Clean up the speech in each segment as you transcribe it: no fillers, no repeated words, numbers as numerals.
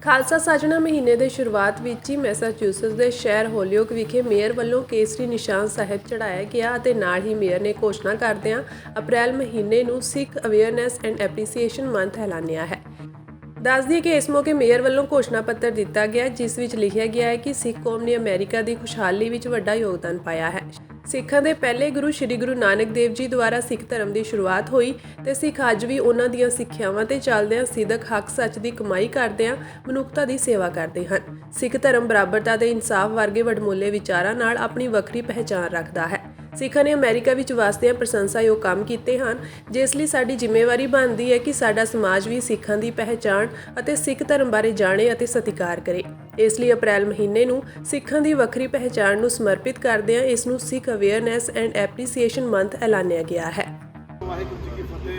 ਖਾਲਸਾ ਸਾਜਣਾ ਮਹੀਨੇ ਦੇ ਸ਼ੁਰੂਆਤ ਵਿੱਚ ਹੀ ਮੈਸਾਚਿਊਸੇਟਸ ਦੇ ਸ਼ਹਿਰ ਹੋਲੀਓਕ ਵਿਖੇ ਮੇਅਰ ਵੱਲੋਂ ਕੇਸਰੀ ਨਿਸ਼ਾਨ ਸਾਹਿਬ ਚੜ੍ਹਾਇਆ ਗਿਆ ਅਤੇ ਨਾਲ ਹੀ ਮੇਅਰ ਨੇ ਘੋਸ਼ਣਾ ਕਰਦਿਆਂ ਅਪ੍ਰੈਲ ਮਹੀਨੇ ਨੂੰ ਸਿੱਖ ਅਵੇਅਰਨੈਸ ਐਂਡ ਐਪਰੀਸੀਏਸ਼ਨ ਮੰਥ ਐਲਾਨਿਆ ਹੈ। ਦੱਸ ਦਈਏ ਕਿ ਇਸ ਮੌਕੇ ਮੇਅਰ ਵੱਲੋਂ ਘੋਸ਼ਣਾ ਪੱਤਰ ਦਿੱਤਾ ਗਿਆ ਜਿਸ ਵਿੱਚ ਲਿਖਿਆ ਗਿਆ ਹੈ ਕਿ ਸਿੱਖ ਕੌਮ ਨੇ ਅਮਰੀਕਾ ਦੀ ਖੁਸ਼ਹਾਲੀ ਵਿੱਚ ਵੱਡਾ ਯੋਗਦਾਨ ਪਾਇਆ ਹੈ। ਸਿੱਖਾਂ ਦੇ ਪਹਿਲੇ ਗੁਰੂ ਸ੍ਰੀ ਗੁਰੂ ਨਾਨਕ ਦੇਵ ਜੀ ਦੁਆਰਾ ਸਿੱਖ ਧਰਮ ਦੀ ਸ਼ੁਰੂਆਤ ਹੋਈ ਤੇ ਸਿੱਖ ਅੱਜ ਵੀ ਉਹਨਾਂ ਦੀਆਂ ਸਿੱਖਿਆਵਾਂ ਤੇ ਚੱਲਦਿਆਂ ਸਿਦਕ ਹੱਕ ਸੱਚ ਦੀ ਕਮਾਈ ਕਰਦਿਆਂ ਮਨੁੱਖਤਾ ਦੀ ਸੇਵਾ ਕਰਦੇ ਹਨ। ਸਿੱਖ ਧਰਮ ਬਰਾਬਰਤਾ ਤੇ ਇਨਸਾਫ ਵਰਗੇ ਵਡਮੁੱਲੇ ਵਿਚਾਰਾਂ ਨਾਲ ਆਪਣੀ ਵੱਖਰੀ ਪਹਿਚਾਣ ਰੱਖਦਾ ਹੈ। ਸਿੱਖਾਂ ਨੇ ਅਮਰੀਕਾ ਵਿੱਚ ਵਸਦਿਆਂ ਪ੍ਰਸ਼ੰਸਾਯੋਗ ਕੰਮ ਕੀਤੇ ਹਨ, ਜਿਸ ਲਈ ਸਾਡੀ ਜ਼ਿੰਮੇਵਾਰੀ ਬਣਦੀ ਹੈ ਕਿ ਸਾਡਾ ਸਮਾਜ ਵੀ ਸਿੱਖਾਂ ਦੀ ਪਹਿਚਾਣ ਅਤੇ ਸਿੱਖ ਧਰਮ ਬਾਰੇ ਜਾਣੇ ਅਤੇ ਸਤਿਕਾਰ ਕਰੇ। ਇਸ ਲਈ ਅਪ੍ਰੈਲ ਮਹੀਨੇ ਨੂੰ ਸਿੱਖਾਂ ਦੀ ਵੱਖਰੀ ਪਹਿਚਾਣ ਨੂੰ ਸਮਰਪਿਤ ਕਰਦਿਆਂ ਇਸ ਨੂੰ ਸਿੱਖ ਅਵੇਅਰਨੈਸ ਐਂਡ ਐਪਰੀਸੀਏਸ਼ਨ ਮੰਥ ਐਲਾਨਿਆ ਗਿਆ ਹੈ। ਵਾਹਿਗੁਰੂ ਜੀ ਕੀ ਫਤਿਹ।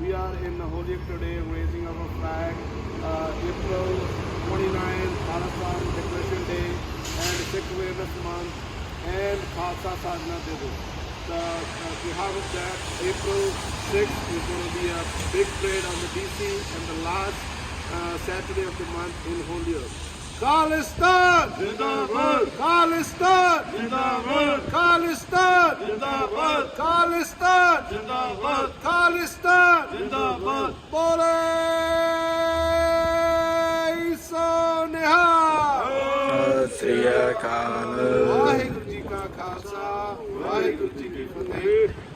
We are in Holyoke today raising our flag. April 29, Khalistan Declaration Day and Sikh Awareness Month and Khalsa Sadhana Divas. We have that April 6th is going to be a big parade on the DC and the last Saturday of the month in Holyoke. Khalistan Zindabad, Khalistan Zindabad, Khalistan Zindabad, Khalistan Zindabad, Khalistan Zindabad. Bole Soneha. Sri Akal. Vaheguru ji ka Khalsa, Vaheguru ji ki Fateh.